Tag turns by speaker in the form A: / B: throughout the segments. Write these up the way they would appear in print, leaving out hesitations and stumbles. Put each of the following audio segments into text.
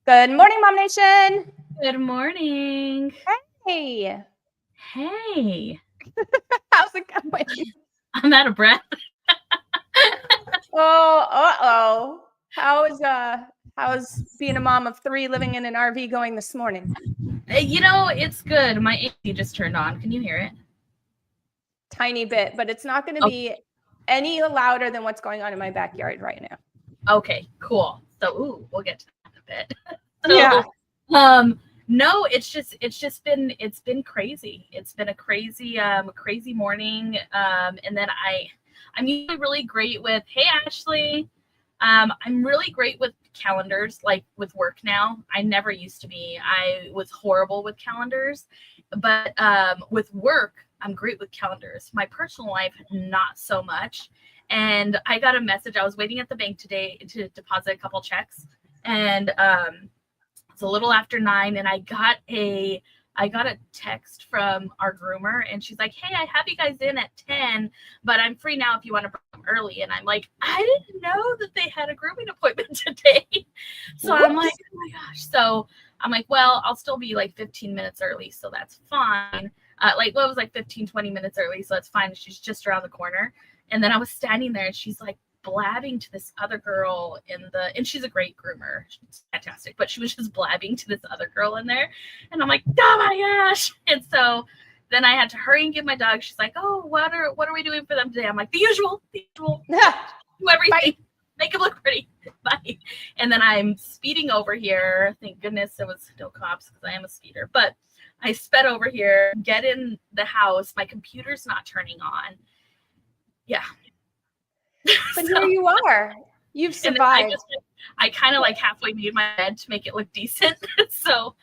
A: Good morning, Mom Nation.
B: Good morning.
A: Hey.
B: Hey.
A: How's it going?
B: I'm out of breath.
A: Oh. How's being a mom of 3 living in an RV going this morning?
B: You know, it's good. My AC just turned on. Can you hear it?
A: Tiny bit, but it's not going to be any louder than what's going on in my backyard right now.
B: Okay, cool. So, we'll get to that in a bit.
A: Yeah.
B: No, it's been crazy. It's been a crazy morning. And then I'm usually really great with, hey Ashley. I'm really great with calendars, like with work now. I never used to be. I was horrible with calendars, but with work, I'm great with calendars. My personal life, not so much. And I got a message. I was waiting at the bank today to deposit a couple checks, and it's a little after 9, and I got a text from our groomer, and she's like, hey, I have you guys in at 10, but I'm free now if you want to bring them early. And I'm like, I didn't know that they had a grooming appointment today. So I'm like, oh my gosh. So I'm like, well, I'll still be like 15 minutes early, so that's fine. It was like 15, 20 minutes early, so that's fine. She's just around the corner. And then I was standing there, and she's like blabbing to this other girl and she's a great groomer. She's fantastic, but she was just blabbing to this other girl in there. And I'm like, oh my gosh. And so then I had to hurry and give my dog. She's like, oh, what are we doing for them today? I'm like, the usual. Do everything. Bye. Make them look pretty. Bye. And then I'm speeding over here. Thank goodness there was no cops because I am a speeder. But I sped over here, get in the house. My computer's not turning on. Yeah.
A: But here you are. You've survived.
B: I kind of like halfway made my bed to make it look decent. So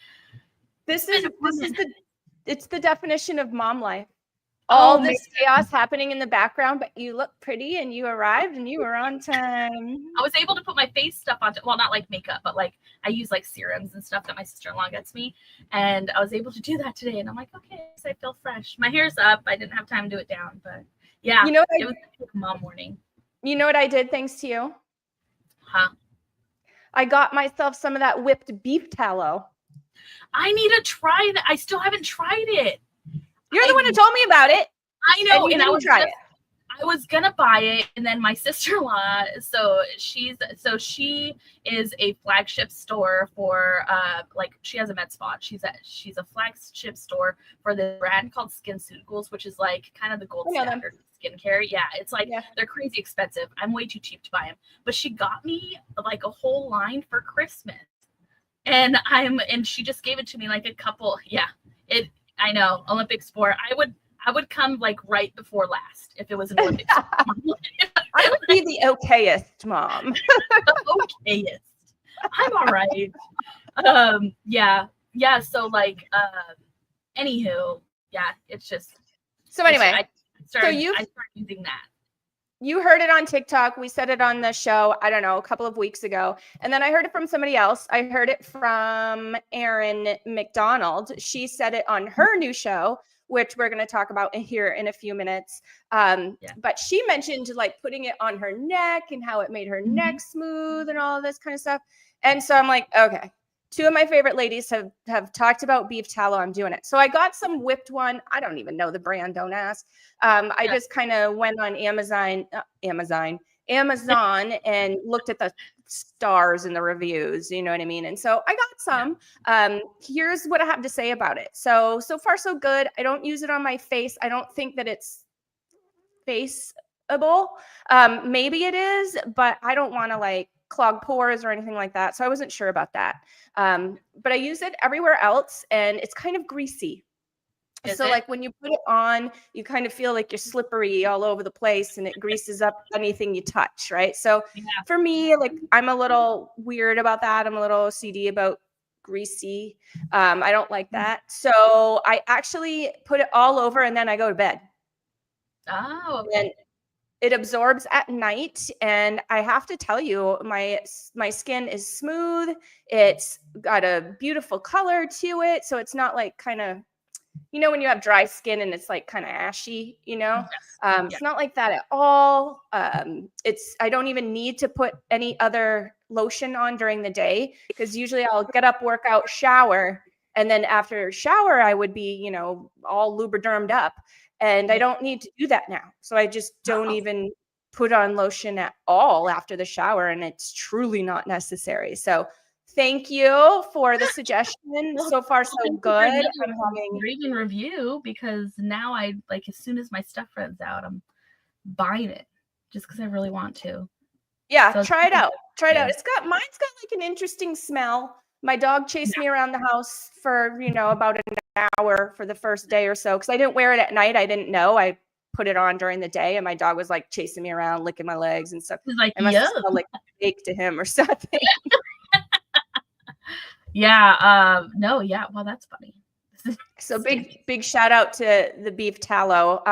A: it's the definition of mom life. All this chaos happening in the background, but you look pretty and you arrived and you were on time.
B: I was able to put my face stuff on, well, not like makeup, but like I use like serums and stuff that my sister-in-law gets me. And I was able to do that today. And I'm like, okay, so I feel fresh. My hair's up. I didn't have time to do it down, but yeah, it was a mom morning.
A: You know what I did thanks to you?
B: Huh?
A: I got myself some of that whipped beef tallow.
B: I need to try that. I still haven't tried it.
A: You're the one who told me about it.
B: I know, and I
A: was
B: gonna buy it, and then my sister-in-law, she is a flagship store for she has a med spa. She's a flagship store for the brand called SkinCeuticals, which is like kind of the gold standard of skincare. Yeah, it's like they're crazy expensive. I'm way too cheap to buy them, but she got me like a whole line for Christmas, and she just gave it to me like a couple. Yeah, I know, Olympic sport. I would come like right before last if it was an Olympic sport.
A: I would be the okayest mom.
B: The okayest. I'm all right. Yeah. So like, anywho, yeah, it's just.
A: So anyway,
B: I started using that.
A: You heard it on TikTok. We said it on the show, I don't know, a couple of weeks ago. And then I heard it from somebody else. I heard it from Erin McDonald. She said it on her new show, which we're going to talk about here in a few minutes. But she mentioned like putting it on her neck and how it made her neck smooth and all of this kind of stuff. And so I'm like, okay. 2 of my favorite ladies have talked about beef tallow. I'm doing it. So I got some whipped one. I don't even know the brand. Don't ask. I just kind of went on Amazon and looked at the stars and the reviews. You know what I mean? And so I got some. Here's what I have to say about it. So far so good. I don't use it on my face. I don't think that it's faceable. Maybe it is, but I don't want to like clog pores or anything like that. So I wasn't sure about that. But I use it everywhere else, and it's kind of greasy. Like when you put it on, you kind of feel like you're slippery all over the place, and it greases up anything you touch, right? So for me, like I'm a little weird about that. I'm a little OCD about greasy. I don't like that. So I actually put it all over, and then I go to bed.
B: Oh,
A: and it absorbs at night, and I have to tell you, my skin is smooth. It's got a beautiful color to it, so it's not like kind of you know, when you have dry skin and it's like kind of ashy, you know,
B: Yes.
A: it's not like that at all. I don't even need to put any other lotion on during the day because usually I'll get up, work out, shower. And then after shower, I would be, you know, all lubridermed up. And I don't need to do that now. So I just don't even put on lotion at all after the shower. And it's truly not necessary. So thank you for the suggestion.
B: Well,
A: so far, so
B: thank you for
A: good.
B: another
A: I'm having
B: raving review because now I like as soon as my stuff runs out, I'm buying it just because I really want to.
A: Yeah,
B: So
A: try it out. Try it out.
B: good.
A: Mine's got like an interesting smell. My dog chased me around the house for, you know, about an hour for the first day or so because I didn't wear it at night. I didn't know. I put it on during the day and my dog was like chasing me around, licking my legs and stuff.
B: He's like,
A: I must have smelled like steak to him or something.
B: Yeah. No. Yeah. Well, that's funny.
A: So big shout out to the beef tallow.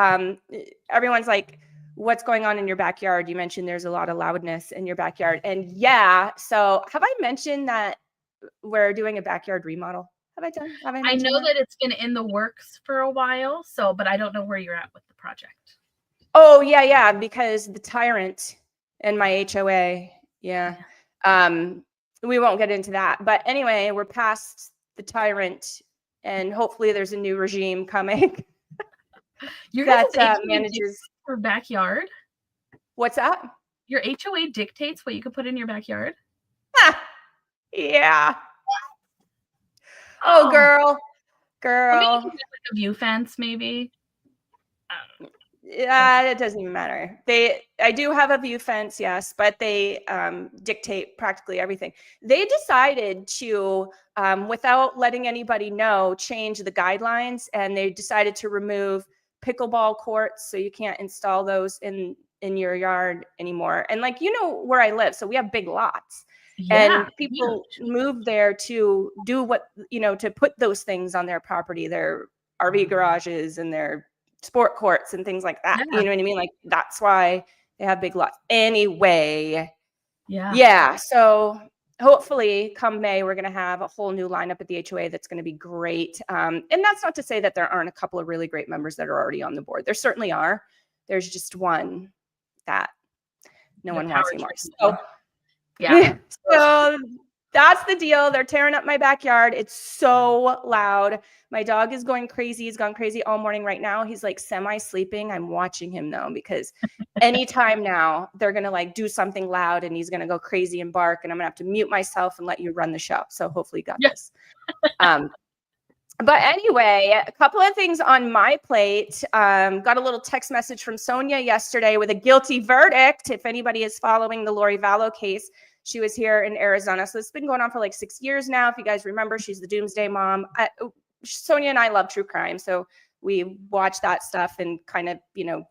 A: Everyone's like, what's going on in your backyard? You mentioned there's a lot of loudness in your backyard. And yeah, so have I mentioned that we're doing a backyard remodel? Have I
B: I know that it's been in the works for a while. So, but I don't know where you're at with the project.
A: Oh, yeah, because the tyrant and my HOA. Yeah. We won't get into that. But anyway, we're past the tyrant and hopefully there's a new regime coming.
B: Your
A: that
B: guys'
A: manages
B: your backyard.
A: What's that?
B: Your HOA dictates what you can put in your backyard.
A: Yeah. Oh, girl.
B: Well, maybe you can get like a view fence, maybe.
A: Yeah, it doesn't even matter. I do have a view fence, yes, but they dictate practically everything. They decided to, without letting anybody know, change the guidelines, and they decided to remove pickleball courts, so you can't install those in your yard anymore. And like, you know where I live, so we have big lots.
B: Yeah,
A: and people move there to do what, you know, to put those things on their property, their RV garages and their sport courts and things like that.
B: Yeah.
A: You know what I mean? Like that's why they have big lots. Anyway.
B: Yeah.
A: So hopefully come May, we're going to have a whole new lineup at the HOA that's going to be great. And that's not to say that there aren't a couple of really great members that are already on the board. There certainly are. There's just one that no one wants anymore. So
B: yeah.
A: So that's the deal. They're tearing up my backyard. It's so loud. My dog is going crazy. He's gone crazy all morning right now. He's like semi-sleeping. I'm watching him though, because anytime now they're going to like do something loud and he's going to go crazy and bark and I'm going to have to mute myself and let you run the show. So hopefully you got this. But anyway, a couple of things on my plate. Got a little text message from Sonia yesterday with a guilty verdict. If anybody is following the Lori Vallow case, she was here in Arizona. So it's been going on for like 6 years now. If you guys remember, she's the doomsday mom. Sonia and I love true crime. So we watch that stuff and kind of, you know,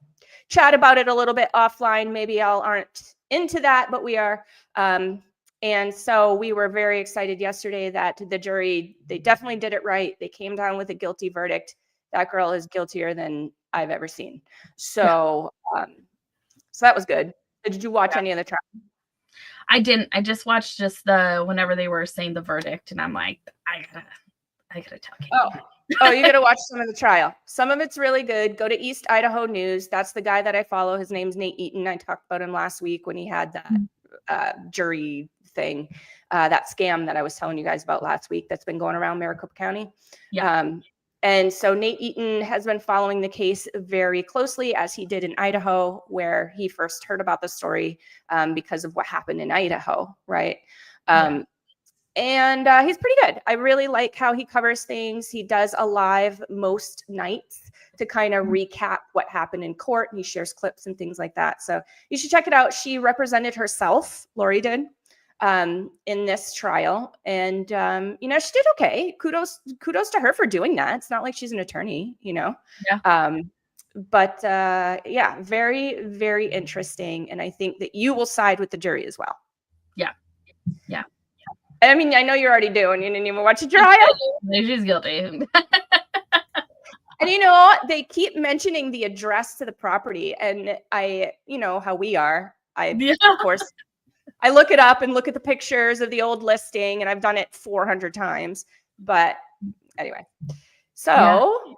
A: chat about it a little bit offline. Maybe y'all aren't into that, but we are. And so we were very excited yesterday that the jury, they definitely did it right. They came down with a guilty verdict. That girl is guiltier than I've ever seen. So, so that was good. Did you watch any of the trial?
B: I didn't. I just watched whenever they were saying the verdict, and I'm like, I gotta tell Katie.
A: Oh, you gotta watch some of the trial. Some of it's really good. Go to East Idaho News. That's the guy that I follow. His name's Nate Eaton. I talked about him last week when he had that jury thing, that scam that I was telling you guys about last week that's been going around Maricopa County.
B: Yeah.
A: And so Nate Eaton has been following the case very closely, as he did in Idaho, where he first heard about the story because of what happened in Idaho, right? And he's pretty good. I really like how he covers things. He does a live most nights to kind of recap what happened in court. He shares clips and things like that. So you should check it out. She represented herself, Lori did, in this trial. And, you know, she did okay. Kudos to her for doing that. It's not like she's an attorney, you know?
B: Yeah.
A: But yeah, very, very interesting. And I think that you will side with the jury as well.
B: Yeah. Yeah.
A: I mean, I know you already do, and you didn't even watch the trial.
B: She's guilty.
A: And you know, they keep mentioning the address to the property, and you know how we are. Of course, I look it up and look at the pictures of the old listing, and I've done it 400 times. But anyway, so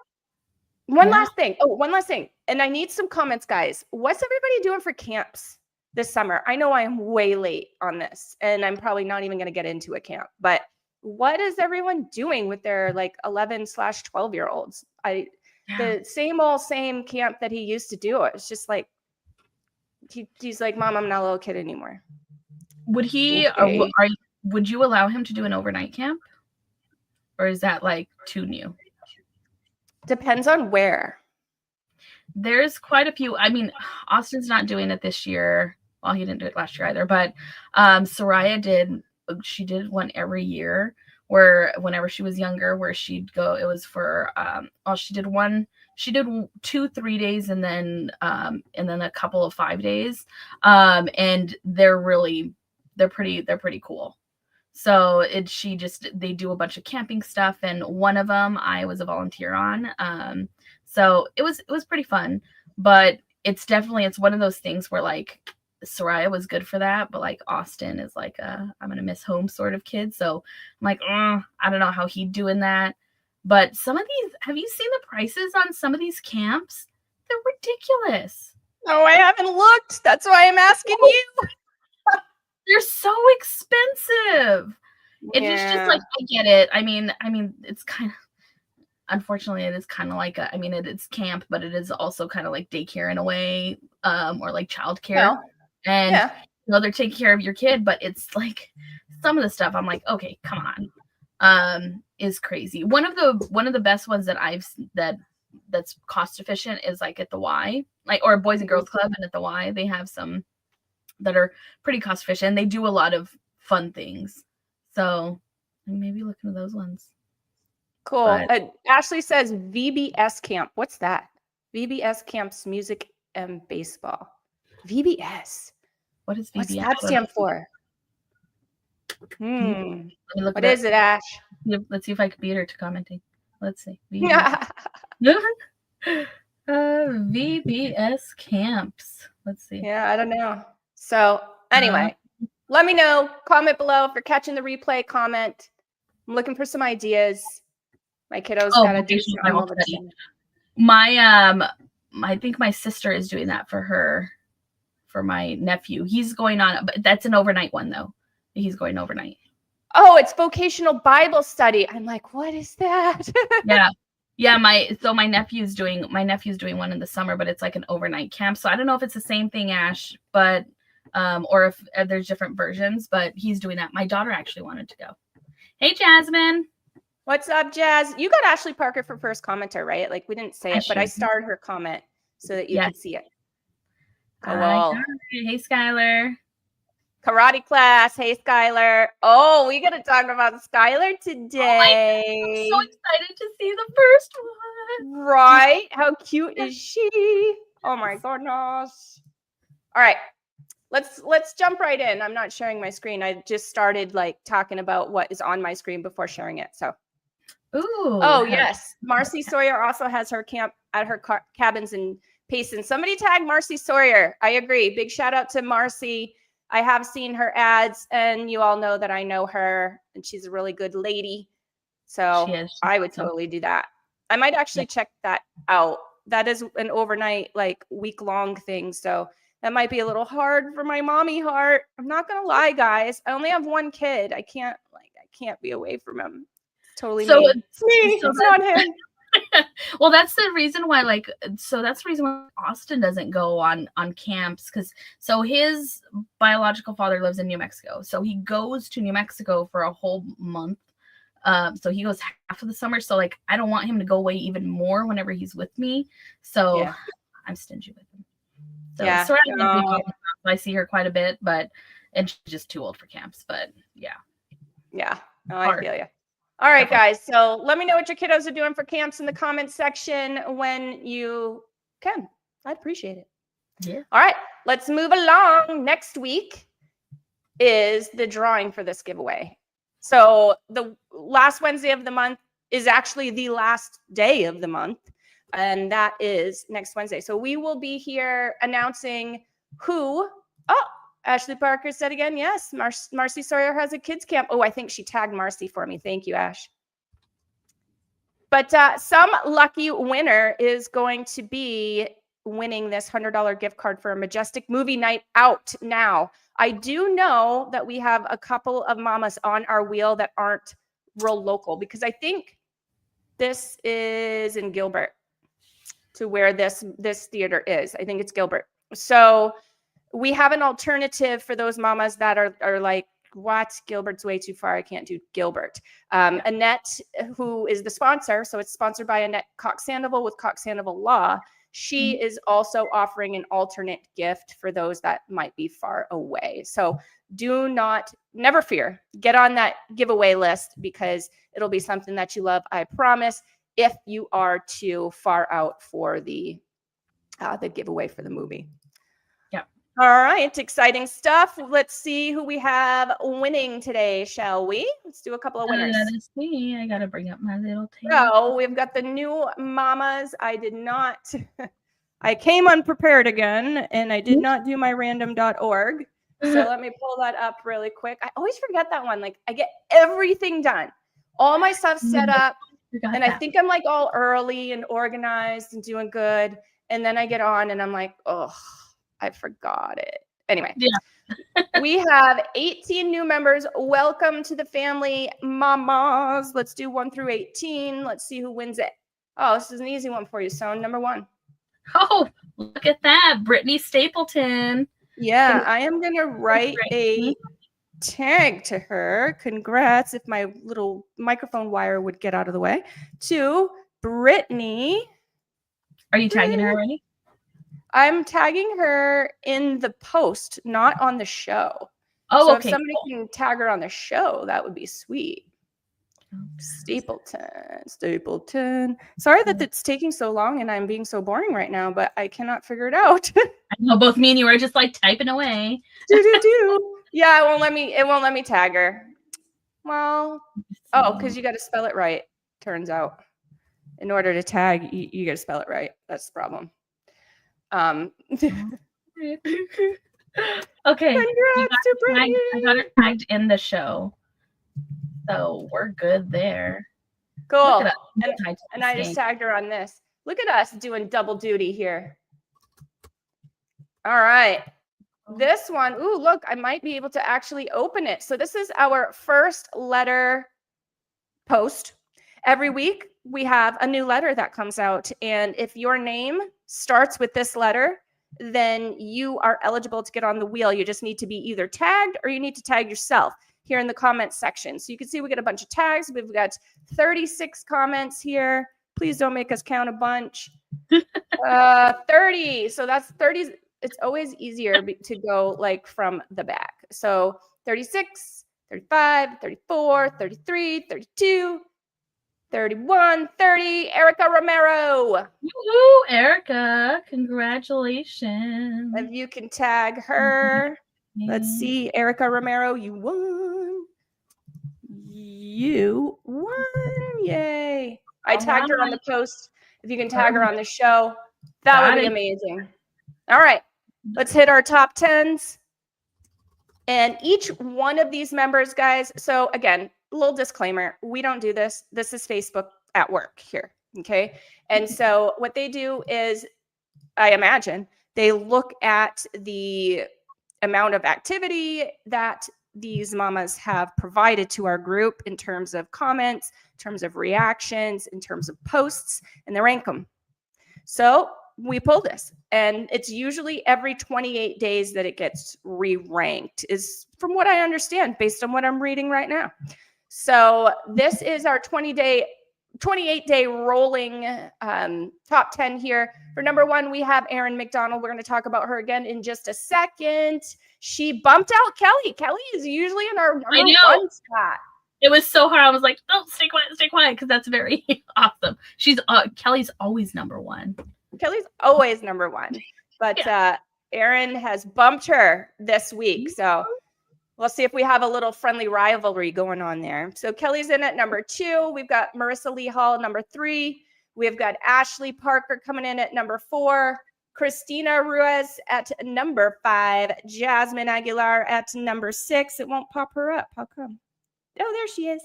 A: One last thing. Oh, one last thing. And I need some comments, guys. What's everybody doing for camps this summer? I know I am way late on this, and I'm probably not even going to get into a camp, but what is everyone doing with their like 11/12-year-olds? The same camp that he used to do. It's just like, he's like, Mom, I'm not a little kid anymore.
B: Would he,
A: Okay.
B: would you allow him to do an overnight camp? Or is that like too new?
A: Depends on where.
B: There's quite a few. I mean, Austin's not doing it this year. Well, he didn't do it last year either, but Soraya did. She did one every year where whenever she was younger, where she'd go, it was for, she did 2 3 days and then a couple of 5 days. And they're pretty cool. So they do a bunch of camping stuff, and one of them I was a volunteer on. So it was pretty fun, but it's one of those things where like Soraya was good for that, but like Austin is like I'm gonna miss home sort of kid. So I'm like, I don't know how he'd do in that. But some of these, have you seen the prices on some of these camps? They're ridiculous.
A: No, I haven't looked. That's why I'm asking you.
B: They're so expensive. It's just like, I get it. I mean, it's kind of, unfortunately, it is kind of like it's camp, but it is also kind of like daycare in a way, or like childcare. And they're taking care of your kid, but it's like some of the stuff I'm like, okay, come on, is crazy. One of the best ones that that's cost efficient is like at the Y, like, or Boys and Girls Club, and at the Y they have some that are pretty cost efficient. They do a lot of fun things, so maybe look into those ones.
A: Cool. Ashley says VBS camp. What's that? VBS camps, music and baseball. VBS.
B: What is VBS?
A: What's that stand for? What is it, Ash?
B: Let's see if I can beat her to commenting. Let's see. VBS camps. Let's see.
A: Yeah, I don't know. So anyway, let me know. Comment below if you're catching the replay. Comment. I'm looking for some ideas. My kiddo's got to do something over the summer.
B: I think my sister is doing that for my nephew. He's going on, but that's an overnight one though. He's going overnight.
A: Oh, it's vocational Bible study. I'm like, what is that?
B: Yeah. My nephew's doing one in the summer, but it's like an overnight camp. So I don't know if it's the same thing, Ash, but or if there's different versions, but he's doing that. My daughter actually wanted to go. Hey, Jasmine.
A: What's up, Jazz? You got Ashley Parker for first commenter, right? Like we didn't say it, but I starred her comment so that you could see it.
B: Cool. Hey, Skylar.
A: Karate class. Hey, Skylar. Oh, we got to talk about Skylar today.
B: I'm so excited to see the first one.
A: Right? How cute is she? Oh my goodness. All right. Let's jump right in. I'm not sharing my screen. I just started like talking about what is on my screen before sharing it. So.
B: Ooh.
A: Oh, yes. Marcy Sawyer also has her camp at her cabins in Payson. Somebody tag Marcy Sawyer. I agree. Big shout out to Marcy. I have seen her ads, and you all know that I know her, and she's a really good lady. So I would totally do that. I might actually check that out. That is an overnight, like week-long thing. So that might be a little hard for my mommy heart. I'm not gonna lie, guys. I only have one kid. I can't be away from him. It's totally me. It's me. It's not him.
B: Well, that's the reason why, that's the reason why Austin doesn't go on camps, because his biological father lives in New Mexico, so he goes to New Mexico for a whole month. So he goes half of the summer. So like, I don't want him to go away even more whenever he's with me. So I'm stingy with him. So I see her quite a bit, and she's just too old for camps. But yeah.
A: No, I feel you. All right, guys. So let me know what your kiddos are doing for camps in the comments section when you can. I'd appreciate it.
B: Yeah.
A: All right, let's move along. Next week is the drawing for this giveaway. So the last Wednesday of the month is actually the last day of the month, and that is next Wednesday. So we will be here announcing who. Oh, Ashley Parker said again, yes, Marcy Sawyer has a kids camp. Oh, I think she tagged Marcy for me. Thank you, Ash. But some lucky winner is going to be winning this $100 gift card for a Majestic movie night out now. I do know that we have a couple of mamas on our wheel that aren't real local, because I think this is in Gilbert, to where this theater is. I think it's Gilbert. So we have an alternative for those mamas that are like, what? Gilbert's way too far. I can't do Gilbert. Annette, who is the sponsor, so it's sponsored by Annette Cox Sandoval with Cox Sandoval Law. She is also offering an alternate gift for those that might be far away. So never fear. Get on that giveaway list, because it'll be something that you love, I promise, if you are too far out for the giveaway for the movie.
B: Yeah.
A: All right, exciting stuff. Let's see who we have winning today, shall we? Let's do a couple of winners.
B: Let's see. I gotta bring up my little table.
A: So we've got the new mamas. I came unprepared again, and I did not do my random.org. So let me pull that up really quick. I always forget that one. Like, I get everything done, all my stuff set up, and I think I'm like all early and organized and doing good. And then I get on and I'm like, oh, I forgot it. Anyway, we have 18 new members. Welcome to the family, mamas. Let's do 1 through 18. Let's see who wins it. Oh, this is an easy one for you. So number 1.
B: Oh, look at that. Brittany Stapleton.
A: Yeah, I am going to write a tag to her. Congrats, if my little microphone wire would get out of the way, to Brittany.
B: Are you tagging her already?
A: I'm tagging her in the post, not on the show.
B: Oh,
A: so
B: okay.
A: If somebody can tag her on the show, that would be sweet. Stapleton. Sorry that it's taking so long and I'm being so boring right now, but I cannot figure it out.
B: I know both me and you are just like typing away.
A: Yeah, it won't let me tag her. Well, because you got to spell it right. Turns out, in order to tag, you got to spell it right. That's the problem.
B: Okay.
A: Congrats to Brittany.
B: I got her tagged in the show, so we're good there.
A: Cool. And I just tagged her on this. Look at us doing double duty here. All right. This one, ooh, look, I might be able to actually open it. So this is our first letter post. Every week, we have a new letter that comes out. And if your name starts with this letter, then you are eligible to get on the wheel. You just need to be either tagged or you need to tag yourself here in the comments section. So you can see we get a bunch of tags. We've got 36 comments here. Please don't make us count a bunch. 30. So that's 30. It's always easier to go like from the back. So 36, 35, 34, 33, 32, 31, 30. Erica Romero.
B: Woo, Erica. Congratulations.
A: If you can tag her. Let's see. Erica Romero, you won. You won. Yay. I tagged her on the post. If you can tag her on the show, that would be amazing. All right. Let's hit our top 10s. And each one of these members, guys, so again, a little disclaimer, we don't do this. This is Facebook at work here, okay? And so what they do is, I imagine, they look at the amount of activity that these mamas have provided to our group in terms of comments, in terms of reactions, in terms of posts, and they rank them. So we pull this, and it's usually every 28 days that it gets re-ranked, is from what I understand based on what I'm reading right now. So this is our 28-day rolling top 10 here. For number 1, we have Erin McDonald. We're going to talk about her again in just a second. She bumped out Kelly. Kelly is usually in our number 1 spot.
B: It was so hard. I was like, "Oh, stay quiet," because that's very awesome. She's Kelly's always number 1.
A: Kelly's always number 1, but Erin has bumped her this week. So we'll see if we have a little friendly rivalry going on there. So Kelly's in at number 2. We've got Marissa Lee Hall, number 3. We've got Ashley Parker coming in at number 4. Christina Ruiz at number 5. Jasmine Aguilar at number 6. It won't pop her up. How come? Oh, there she is.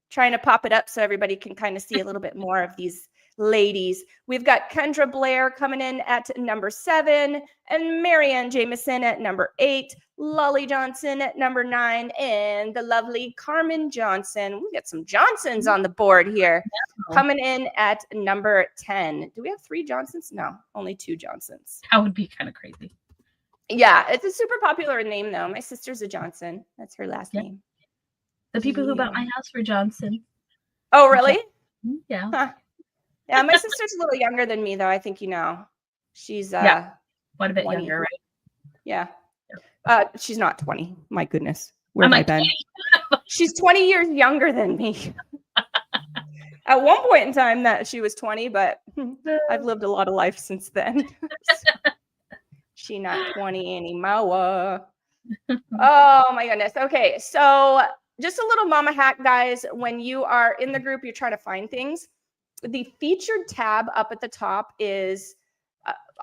A: trying to pop it up so everybody can kind of see a little bit more of these ladies. We've got Kendra Blair coming in at number 7, and Marianne Jameson at number 8, Lolly Johnson at number 9, and the lovely Carmen Johnson. We got some Johnsons on the board here, coming in at number 10. Do we have 3 Johnsons? No, only 2 Johnsons.
B: That would be kind of crazy.
A: Yeah, it's a super popular name, though. My sister's a Johnson. That's her last name.
B: The people who bought my house were Johnson.
A: Oh, really?
B: Yeah.
A: Huh. Yeah, my sister's a little younger than me, though. I think you know. She's
B: quite a bit
A: 20.
B: younger, right?
A: Yeah. She's not 20. My goodness. Where have I been?
B: 20.
A: She's 20 years younger than me. At one point in time that she was 20, but I've lived a lot of life since then. She not 20 anymore. Oh my goodness. Okay, so just a little mama hack, guys. When you are in the group, you're trying to find things. The featured tab up at the top is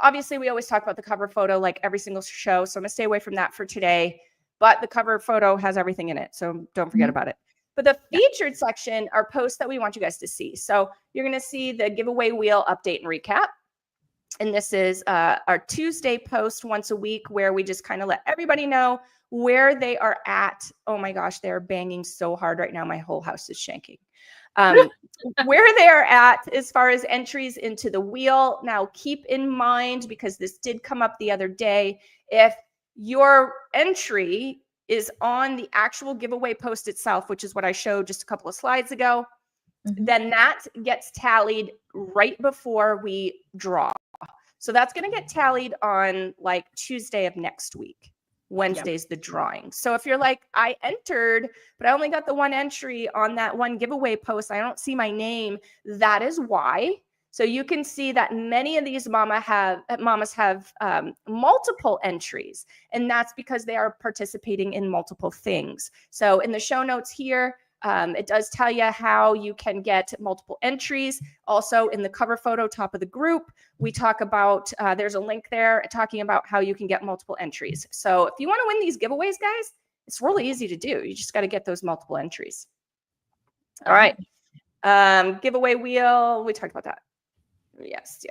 A: obviously we always talk about the cover photo like every single show, so I'm gonna stay away from that for today. But the cover photo has everything in it, so don't forget about it. But the featured section are posts that we want you guys to see. So you're gonna see the giveaway wheel update and recap. And this is our Tuesday post once a week where we just kind of let everybody know where they are at. Oh my gosh, they're banging so hard right now. My whole house is shanking. Where they are at as far as entries into the wheel. Now, keep in mind, because this did come up the other day, if your entry is on the actual giveaway post itself, which is what I showed just a couple of slides ago, then that gets tallied right before we draw. So that's going to get tallied on like Tuesday of next week. Wednesday's the drawing. So if you're like, I entered, but I only got the one entry on that one giveaway post, I don't see my name. That is why. So you can see that many of these mamas have multiple entries, and that's because they are participating in multiple things. So in the show notes here, it does tell you how you can get multiple entries. Also in the cover photo top of the group, we talk about, there's a link there talking about how you can get multiple entries. So if you want to win these giveaways, guys, it's really easy to do. You just got to get those multiple entries. All right. Giveaway wheel. We talked about that. Yes.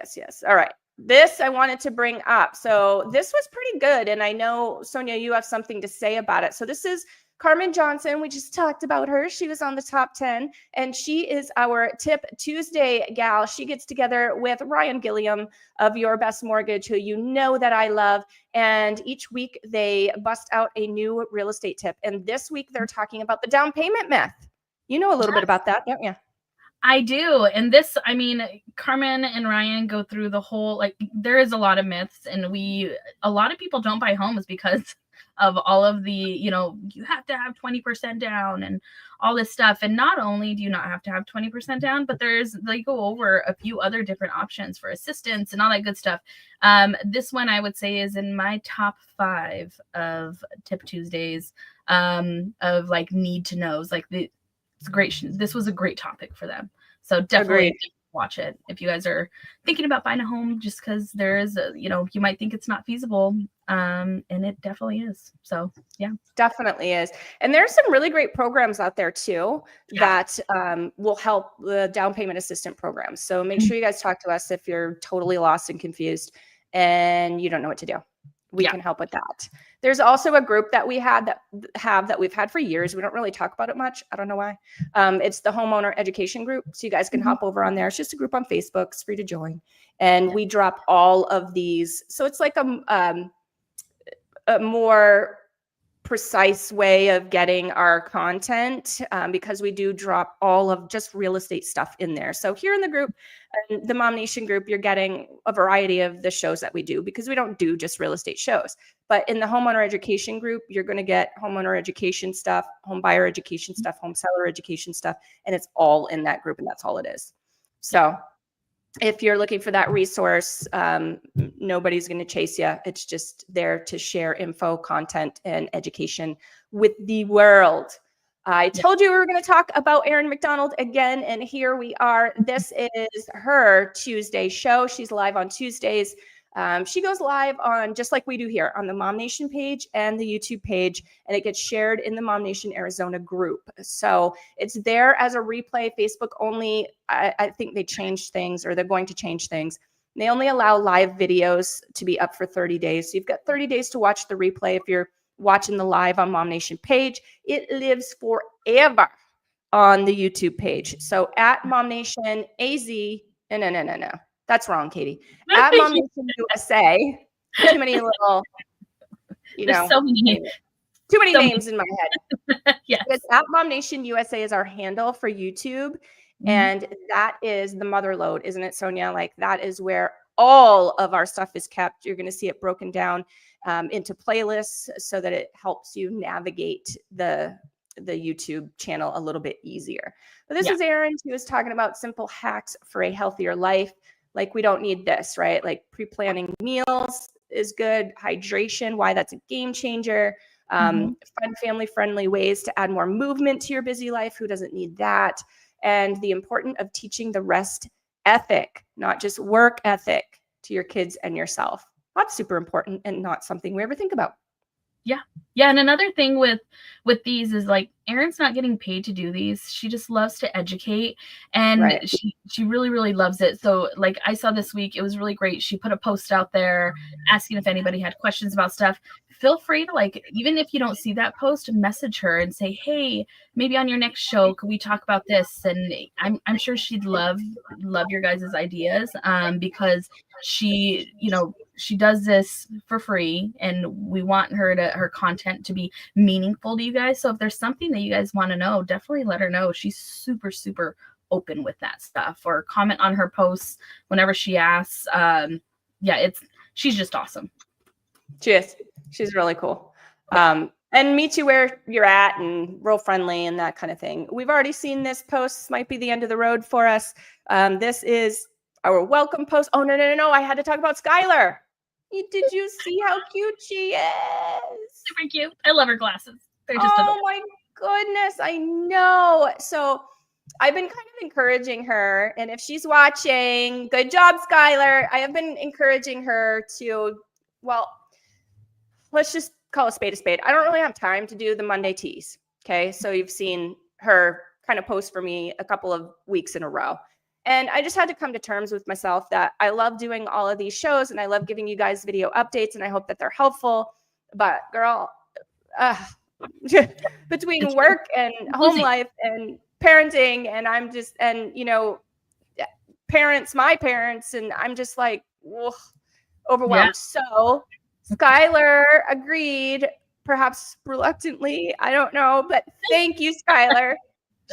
A: All right. This I wanted to bring up. So this was pretty good. And I know, Sonia, you have something to say about it. So this is Carmen Johnson. We just talked about her. She was on the top 10, and she is our Tip Tuesday gal. She gets together with Ryan Gilliam of Your Best Mortgage, who you know that I love. And each week they bust out a new real estate tip. And this week they're talking about the down payment myth. You know a little bit about that, don't you?
B: I do. And this, I mean, Carmen and Ryan go through the whole, like, there is a lot of myths, and a lot of people don't buy homes because of all of the, you know, you have to have 20% down and all this stuff. And not only do you not have to have 20% down, but they go over a few other different options for assistance and all that good stuff. This one I would say is in my top 5 of Tip Tuesdays, of like need to knows. Like it's great. This was a great topic for them. So definitely watch it if you guys are thinking about buying a home, just because there is you might think it's not feasible, and it definitely is. So yeah,
A: definitely is. And there's some really great programs out there too that will help the down payment assistant programs. So make sure you guys talk to us if you're totally lost and confused and you don't know what to do. We can help with that. There's also a group that we that we've had for years. We don't really talk about it much. I don't know why. It's the homeowner education group. So you guys can hop over on there. It's just a group on Facebook. It's free to join. And we drop all of these. So it's like a more precise way of getting our content, because we do drop all of just real estate stuff in there. So here in the group, the MOMnation group, you're getting a variety of the shows that we do, because we don't do just real estate shows. But in the homeowner education group, you're going to get homeowner education stuff, home buyer education stuff, home seller education stuff, and it's all in that group, and that's all it is. So if you're looking for that resource, nobody's going to chase you. It's just there to share info, content, and education with the world. I told you we were going to talk about Erin McDonald again, and here we are. This is her Tuesday show. She's live on Tuesdays. She goes live on, just like we do here, on the MOMnation page and the YouTube page, and it gets shared in the MOMnation Arizona group. So it's there as a replay. Facebook only, I think they changed things, or they're going to change things. They only allow live videos to be up for 30 days. So you've got 30 days to watch the replay. If you're watching the live on MOMnation page, it lives forever on the YouTube page. So at MOMnationAZ, no. That's wrong, Katie. At MOMnation USA. Too many little,
B: There's so many.
A: Too many names in my head.
B: Yes.
A: Because at MOMnation USA is our handle for YouTube. And that is the mother load, isn't it, Sonia? Like, that is where all of our stuff is kept. You're going to see it broken down into playlists so that it helps you navigate the YouTube channel a little bit easier. But this is Erin. She was talking about simple hacks for a healthier life. Like, we don't need this, right? Like, pre-planning meals is good. Hydration, why that's a game changer. Fun, family-friendly ways to add more movement to your busy life. Who doesn't need that? And the importance of teaching the rest ethic, not just work ethic, to your kids and yourself. That's super important and not something we ever think about.
B: Yeah. And another thing with these is, like, Erin's not getting paid to do these. She just loves to educate, and she really, really loves it. So, like, I saw this week, it was really great. She put a post out there asking if anybody had questions about stuff. Feel free to, like, even if you don't see that post, message her and say, hey, maybe on your next show, could we talk about this? And I'm sure she'd love your guys' ideas, because she does this for free, and we want her content to be meaningful to you guys. So if there's something that you guys want to know, definitely let her know. She's super, super open with that stuff, or comment on her posts whenever she asks. She's just awesome.
A: She's really cool. And meet you where you're at, and real friendly and that kind of thing. We've already seen this post. This might be the end of the road for us. This is our welcome post. Oh, no. I had to talk about Skylar. Did you see how cute she is?
B: Super cute. I love her glasses. They're just adorable.
A: My goodness. I know. So I've been kind of encouraging her, and if she's watching, good job, Skylar. I have been encouraging her to, well, let's just call a spade a spade. I don't really have time to do the Monday teas. Okay. So you've seen her kind of post for me a couple of weeks in a row. And I just had to come to terms with myself that I love doing all of these shows, and I love giving you guys video updates, and I hope that they're helpful. But girl, between work and home life and parenting, and I'm just, and my parents, and I'm just like, overwhelmed. Yeah. So Skylar agreed, perhaps reluctantly, I don't know, but thank you, Skylar.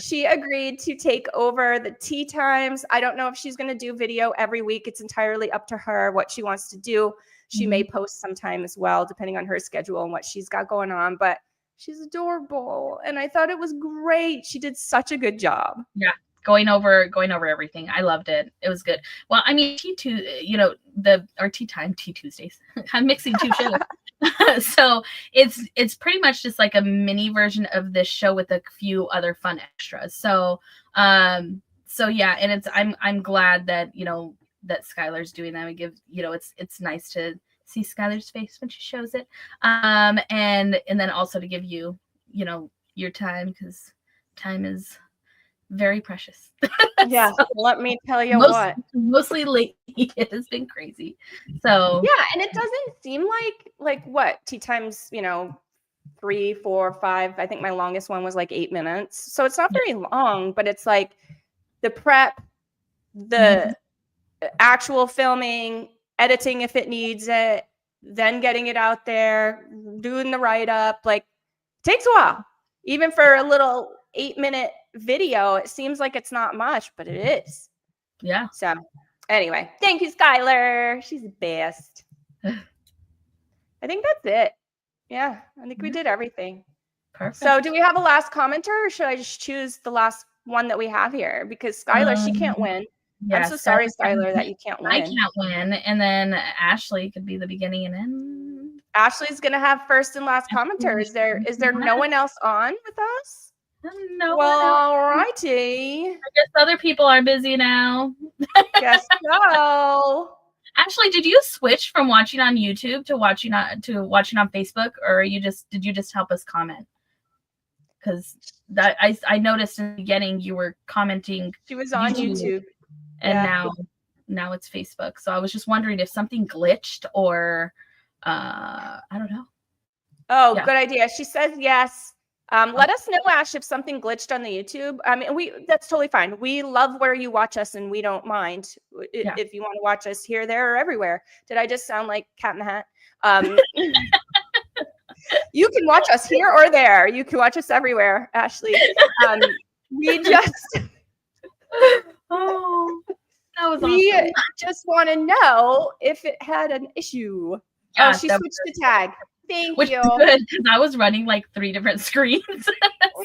A: She agreed to take over the tea times. I don't know if she's going to do video every week. It's entirely up to her what she wants to do. She may post sometime as well, depending on her schedule and what she's got going on, but she's adorable. And I thought it was great. She did such a good job.
B: Yeah. Going over everything. I loved it. It was good. Well, I mean, tea Tuesdays. I'm mixing two shows. So it's pretty much just like a mini version of this show with a few other fun extras. So yeah, and I'm glad that that Skylar's doing that. We give it's nice to see Skylar's face when she shows it. And then also to give you your time, because time is very precious.
A: Yeah. So, let me tell you
B: mostly lately it has been crazy. So
A: yeah, and it doesn't seem like what tea times, 3, 4, 5. I think my longest one was like 8 minutes. So it's not very long, but it's like the prep, the actual filming, editing if it needs it, then getting it out there, doing the write-up, like takes a while. Even for a little 8-minute video, it seems like it's not much, but it is.
B: Yeah.
A: So anyway, thank you, Skylar. She's the best. I think that's it. Yeah, I think we did everything.
B: Perfect.
A: So do we have a last commenter, or should I just choose the last one that we have here? Because Skylar, she can't win. Yeah, I'm so sorry, Skylar, that you can't win.
B: I can't win. And then Ashley could be the beginning and end.
A: Ashley's going to have first and last commenter. Is there no one else on with us?
B: No.
A: Well, all righty.
B: I guess other people are busy now.
A: Guess so.
B: Ashley, did you switch from watching on YouTube to watching on Facebook, or did you just help us comment? Because that I noticed in the beginning you were commenting.
A: She was on YouTube.
B: And now it's Facebook. So I was just wondering if something glitched or I don't know.
A: Oh, good idea. She says yes. Let us know, Ash, if something glitched on the YouTube. I mean, that's totally fine. We love where you watch us, and we don't mind if you want to watch us here, there, or everywhere. Did I just sound like Cat in the Hat? You can watch us here or there. You can watch us everywhere, Ashley. We just
B: that was
A: we
B: awesome.
A: just want to know if it had an issue.
B: Yeah,
A: she switched to tag. Thank you.
B: Good, because I was running like 3 different screens.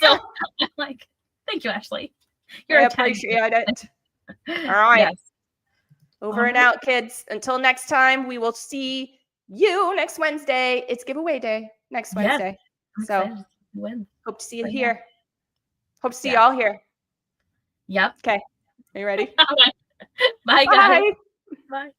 B: So I'm like, thank you, Ashley.
A: I appreciate it. All right.
B: Yes.
A: Over and out, kids. Until next time, we will see you next Wednesday. It's giveaway day next Wednesday. So hope to see you here. Hope to see y'all here.
B: Yep.
A: Okay. Are you ready?
B: Bye, guys. Bye.